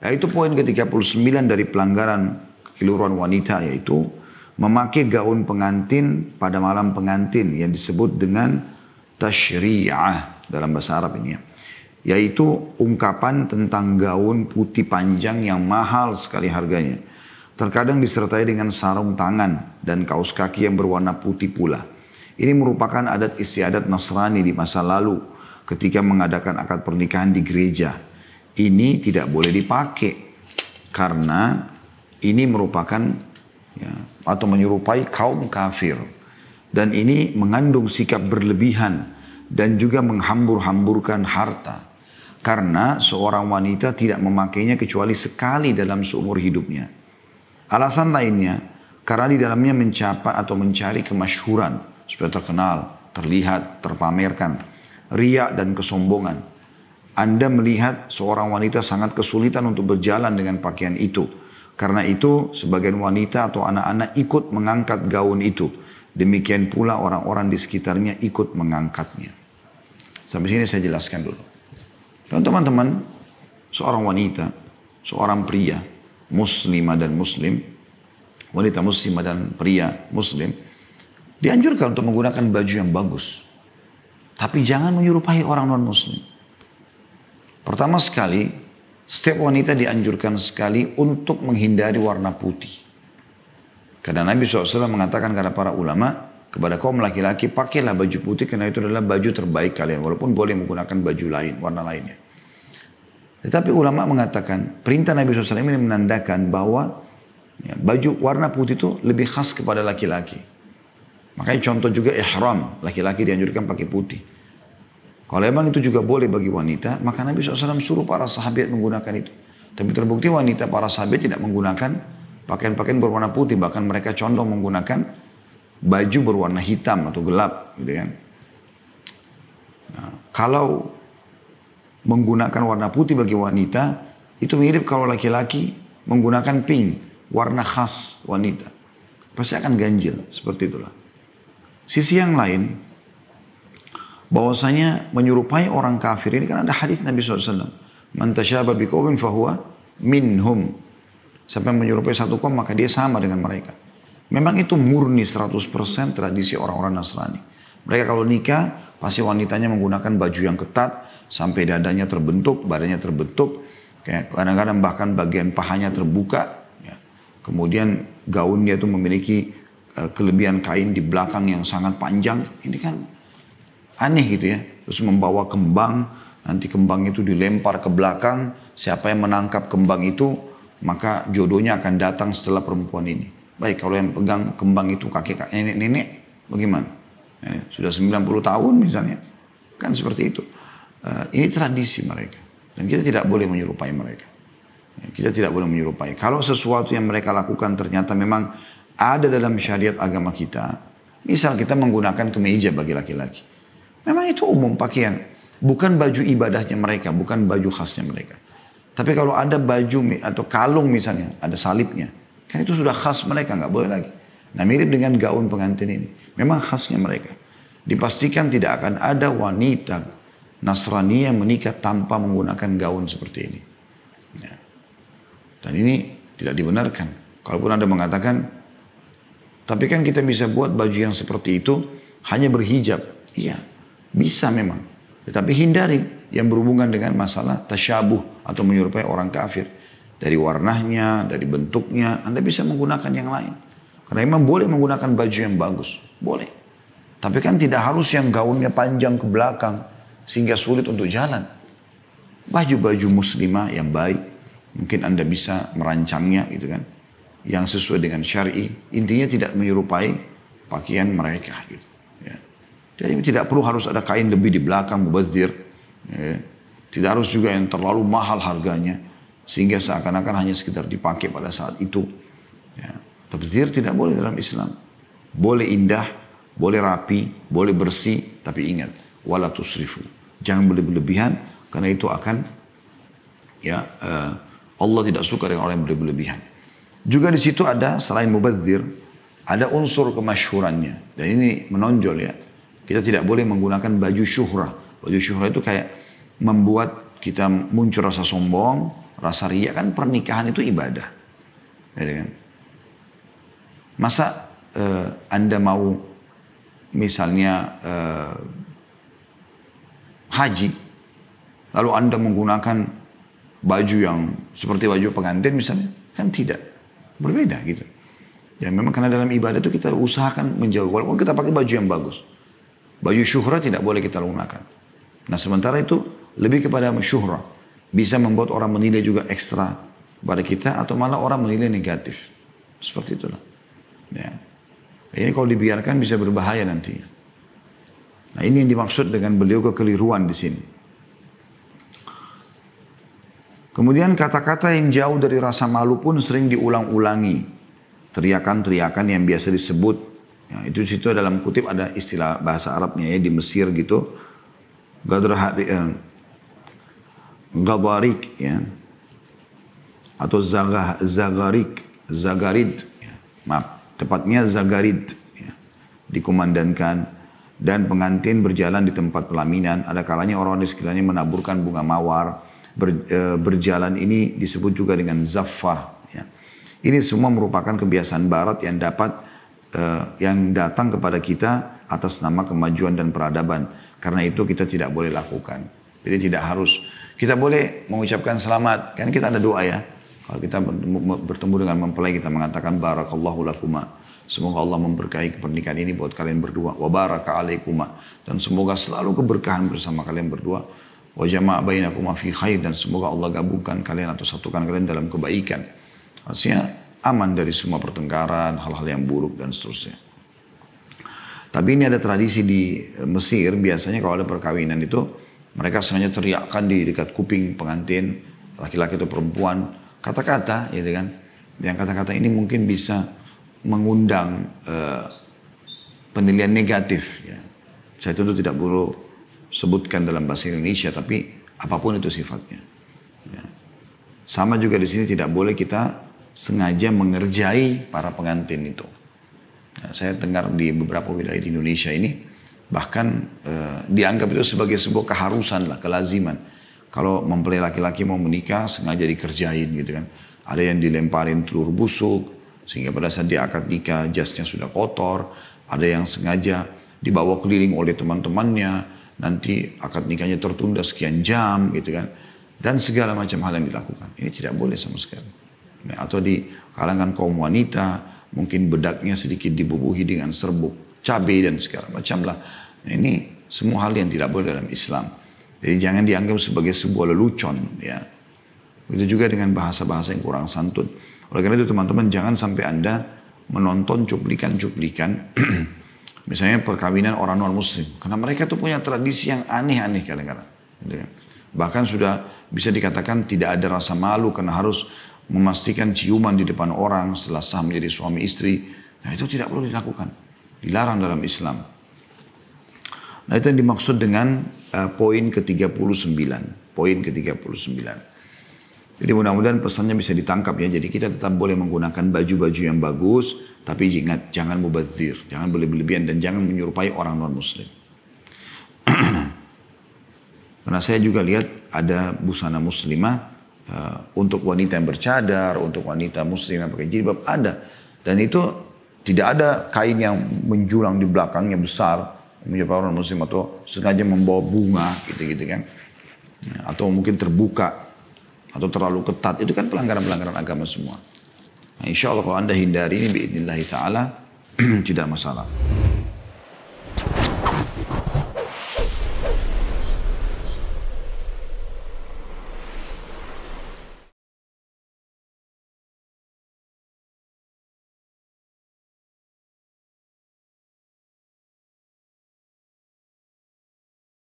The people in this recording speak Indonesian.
Yaitu poin ke-39 dari pelanggaran kekeliruan wanita, yaitu memakai gaun pengantin pada malam pengantin yang disebut dengan tasyri'ah dalam bahasa Arab ini ya. Yaitu ungkapan tentang gaun putih panjang yang mahal sekali harganya. Terkadang disertai dengan sarung tangan dan kaos kaki yang berwarna putih pula. Ini merupakan adat istiadat Nasrani di masa lalu ketika mengadakan akad pernikahan di gereja. Ini tidak boleh dipakai karena ini merupakan ya, atau menyerupai kaum kafir. Dan ini mengandung sikap berlebihan dan juga menghambur-hamburkan harta. Karena seorang wanita tidak memakainya kecuali sekali dalam seumur hidupnya. Alasan lainnya, karena di dalamnya mencapai atau mencari kemasyhuran, supaya terkenal, terlihat, terpamerkan, riya dan kesombongan. Anda melihat seorang wanita sangat kesulitan untuk berjalan dengan pakaian itu. Karena itu, sebagian wanita atau anak-anak ikut mengangkat gaun itu. Demikian pula orang-orang di sekitarnya ikut mengangkatnya. Sampai sini saya jelaskan dulu. Dan teman-teman, seorang wanita, seorang pria, muslimah dan muslim, wanita muslimah dan pria muslim, dianjurkan untuk menggunakan baju yang bagus. Tapi jangan menyerupai orang non-muslim. Pertama sekali, setiap wanita dianjurkan sekali untuk menghindari warna putih. Karena Nabi SAW mengatakan kepada para ulama, kepada kaum laki-laki, pakailah baju putih karena itu adalah baju terbaik kalian. Walaupun boleh menggunakan baju lain, warna lainnya. Tetapi ulama mengatakan, perintah Nabi SAW ini menandakan bahwa ya, baju warna putih itu lebih khas kepada laki-laki. Makanya contoh juga ihram, laki-laki dianjurkan pakai putih. Kalau memang itu juga boleh bagi wanita, maka Nabi SAW suruh para sahabat menggunakan itu. Tapi terbukti wanita para sahabat tidak menggunakan pakaian-pakaian berwarna putih, bahkan mereka condong menggunakan baju berwarna hitam atau gelap, gitu kan. Nah, kalau menggunakan warna putih bagi wanita, itu mirip kalau laki-laki menggunakan pink, warna khas wanita. Pasti akan ganjil, seperti itulah. Sisi yang lain, bahwasanya menyerupai orang kafir ini kan ada hadis Nabi SAW. Man tasyaba biqaumin fahuwa minhum. Siapa yang menyerupai satu kaum maka dia sama dengan mereka. Memang itu murni 100% tradisi orang-orang Nasrani. Mereka kalau nikah, pasti wanitanya menggunakan baju yang ketat, sampai dadanya terbentuk, badannya terbentuk. Kadang-kadang bahkan bagian pahanya terbuka. Ya. Kemudian gaunnya itu memiliki kelebihan kain di belakang yang sangat panjang. Ini kan aneh gitu ya. Terus membawa kembang, nanti kembang itu dilempar ke belakang. Siapa yang menangkap kembang itu, maka jodohnya akan datang setelah perempuan ini. Baik, kalau yang pegang kembang itu kakek nenek-nenek, bagaimana? Sudah 90 tahun misalnya. Kan seperti itu. Ini tradisi mereka. Dan kita tidak boleh menyerupai mereka. Kita tidak boleh menyerupai. Kalau sesuatu yang mereka lakukan ternyata memang ada dalam syariat agama kita. Misal kita menggunakan kemeja bagi laki-laki. Memang itu umum pakaian. Bukan baju ibadahnya mereka. Bukan baju khasnya mereka. Tapi kalau ada baju atau kalung misalnya. Ada salibnya. Kan itu sudah khas mereka. Nggak boleh lagi. Nah mirip dengan gaun pengantin ini. Memang khasnya mereka. Dipastikan tidak akan ada wanita Nasrani yang menikah tanpa menggunakan gaun seperti ini. Ya. Dan ini tidak dibenarkan. Kalaupun Anda mengatakan, tapi kan kita bisa buat baju yang seperti itu hanya berhijab. Iya, bisa memang. Tetapi hindari yang berhubungan dengan masalah tasyabuh atau menyerupai orang kafir. Dari warnanya, dari bentuknya, Anda bisa menggunakan yang lain. Karena memang boleh menggunakan baju yang bagus. Boleh. Tapi kan tidak harus yang gaunnya panjang ke belakang. Sehingga sulit untuk jalan. Baju-baju muslimah yang baik. Mungkin Anda bisa merancangnya gitu kan. Yang sesuai dengan syar'i. Intinya tidak menyerupai pakaian mereka gitu. Ya. Jadi tidak perlu harus ada kain lebih di belakang mubazir. Ya. Tidak harus juga yang terlalu mahal harganya. Sehingga seakan-akan hanya sekitar dipakai pada saat itu. Ya. Tabdzir tidak boleh dalam Islam. Boleh indah, boleh rapi, boleh bersih. Tapi ingat. Wala tusrifu. Jangan berlebihan karena itu akan ya Allah tidak suka dengan orang yang berlebihan. Juga di situ ada selain mubazir ada unsur kemasyhurannya dan ini menonjol ya. Kita tidak boleh menggunakan baju syuhrah. Baju syuhrah itu kayak membuat kita muncul rasa sombong, rasa riya kan pernikahan itu ibadah. Ya kan? Masa Anda mau misalnya haji, lalu Anda menggunakan baju yang seperti baju pengantin misalnya, kan tidak. Berbeda gitu. Ya memang karena dalam ibadah itu kita usahakan menjauh, walaupun kita pakai baju yang bagus. Baju syuhra tidak boleh kita gunakan. Nah sementara itu lebih kepada syuhra. Bisa membuat orang menilai juga ekstra pada kita atau malah orang menilai negatif. Seperti itulah. Ya. Ini kalau dibiarkan bisa berbahaya nantinya. Nah ini yang dimaksud dengan beliau kekeliruan di sini. Kemudian kata-kata yang jauh dari rasa malu pun sering diulang-ulangi. Teriakan-teriakan yang biasa disebut. Ya, itu situ dalam kutip ada istilah bahasa Arabnya ya di Mesir gitu. Gadarik ya. Atau Zagarid. Ya. Maaf, tepatnya Zagarid. Ya. Dikumandangkan. Dan pengantin berjalan di tempat pelaminan. Ada kalanya orang di sekelilingnya menaburkan bunga mawar. Berjalan ini disebut juga dengan zaffah. Ya. Ini semua merupakan kebiasaan barat yang yang datang kepada kita atas nama kemajuan dan peradaban. Karena itu kita tidak boleh lakukan. Jadi tidak harus. Kita boleh mengucapkan selamat. Kan kita ada doa ya. Kalau kita bertemu dengan mempelai kita mengatakan barakallahu lakuma. Semoga Allah memberkahi pernikahan ini buat kalian berdua. Wa baraka alaikuma. Dan semoga selalu keberkahan bersama kalian berdua. Wa jama'a bainakuma fi khair. Dan semoga Allah gabungkan kalian atau satukan kalian dalam kebaikan. Artinya aman dari semua pertengkaran, hal-hal yang buruk dan seterusnya. Tapi ini ada tradisi di Mesir, biasanya kalau ada perkawinan itu, mereka sengaja teriakkan di dekat kuping pengantin, laki-laki atau perempuan, kata-kata, gitu kan. Yang kata-kata ini mungkin bisa mengundang penilaian negatif. Ya. Saya tentu tidak perlu sebutkan dalam bahasa Indonesia, tapi apapun itu sifatnya. Ya. Sama juga di sini tidak boleh kita sengaja mengerjai para pengantin itu. Nah, saya dengar di beberapa wilayah di Indonesia ini, bahkan dianggap itu sebagai sebuah keharusan lah, kelaziman. Kalau mempelai laki-laki mau menikah, sengaja dikerjain gitu kan. Ada yang dilemparin telur busuk, sehingga pada saat dia akad nikah, jasnya sudah kotor. Ada yang sengaja dibawa keliling oleh teman-temannya, nanti akad nikahnya tertunda sekian jam gitu kan. Dan segala macam hal yang dilakukan. Ini tidak boleh sama sekali. Atau di kalangan kaum wanita, mungkin bedaknya sedikit dibubuhi dengan serbuk cabai dan segala macam lah. Nah, ini semua hal yang tidak boleh dalam Islam. Jadi jangan dianggap sebagai sebuah lelucon. Ya. Begitu juga dengan bahasa-bahasa yang kurang santun. Oleh karena itu teman-teman jangan sampai Anda menonton cuplikan-cuplikan. Misalnya perkawinan orang non-muslim. Karena mereka tuh punya tradisi yang aneh-aneh kadang-kadang. Bahkan sudah bisa dikatakan tidak ada rasa malu karena harus memastikan ciuman di depan orang setelah sah menjadi suami istri. Nah itu tidak perlu dilakukan. Dilarang dalam Islam. Nah itu yang dimaksud dengan poin ke-39. Poin ke-39. Jadi mudah-mudahan pesannya bisa ditangkap ya. Jadi kita tetap boleh menggunakan baju-baju yang bagus. Tapi ingat jangan mubazir. Jangan berlebihan dan jangan menyerupai orang non-muslim. Karena saya juga lihat ada busana muslimah. Untuk wanita yang bercadar, untuk wanita muslim yang pakai jilbab ada. Dan itu tidak ada kain yang menjulang di belakangnya besar. Menyerupai orang muslim atau sengaja membawa bunga gitu-gitu kan. Atau mungkin terbuka. Atau terlalu ketat. Itu kan pelanggaran-pelanggaran agama semua. Nah, insya Allah kalau Anda hindari ini biidnillahi ta'ala tidak masalah.